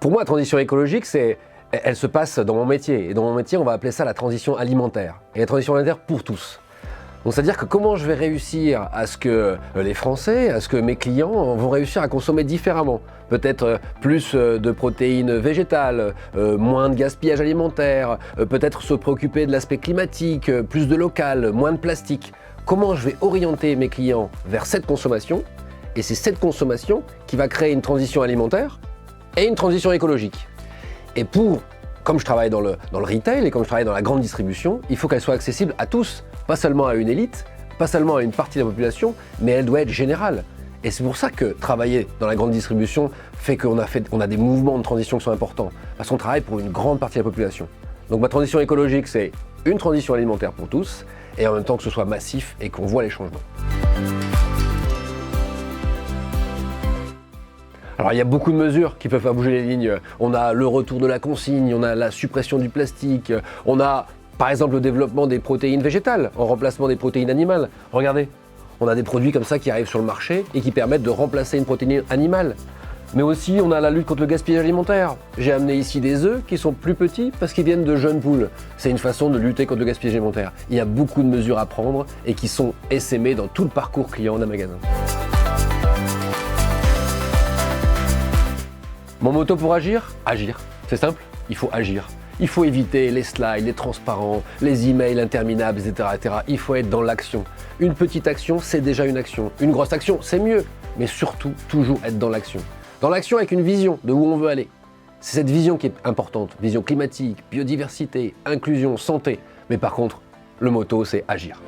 Pour moi, la transition écologique, elle se passe dans mon métier. Et dans mon métier, on va appeler ça la transition alimentaire. Et la transition alimentaire pour tous. Donc c'est-à-dire que comment je vais réussir à ce que les Français, à ce que mes clients vont réussir à consommer différemment. Peut-être plus de protéines végétales, moins de gaspillage alimentaire, peut-être se préoccuper de l'aspect climatique, plus de local, moins de plastique. Comment je vais orienter mes clients vers cette consommation? Et c'est cette consommation qui va créer une transition alimentaire et une transition écologique. Et comme je travaille dans le retail et comme je travaille dans la grande distribution, il faut qu'elle soit accessible à tous, pas seulement à une élite, pas seulement à une partie de la population, mais elle doit être générale. Et c'est pour ça que travailler dans la grande distribution fait qu'on a des mouvements de transition qui sont importants, parce qu'on travaille pour une grande partie de la population. Donc ma transition écologique, c'est une transition alimentaire pour tous, et en même temps que ce soit massif et qu'on voit les changements. Alors il y a beaucoup de mesures qui peuvent faire bouger les lignes. On a le retour de la consigne, on a la suppression du plastique, on a par exemple le développement des protéines végétales en remplacement des protéines animales. Regardez, on a des produits comme ça qui arrivent sur le marché et qui permettent de remplacer une protéine animale. Mais aussi on a la lutte contre le gaspillage alimentaire. J'ai amené ici des œufs qui sont plus petits parce qu'ils viennent de jeunes poules. C'est une façon de lutter contre le gaspillage alimentaire. Il y a beaucoup de mesures à prendre et qui sont essaimées dans tout le parcours client d'un magasin. Mon motto pour agir? Agir. C'est simple, il faut agir. Il faut éviter les slides, les transparents, les emails interminables, etc., etc. Il faut être dans l'action. Une petite action, c'est déjà une action. Une grosse action, c'est mieux. Mais surtout, toujours être dans l'action. Dans l'action avec une vision de où on veut aller. C'est cette vision qui est importante. Vision climatique, biodiversité, inclusion, santé. Mais par contre, le motto, c'est agir.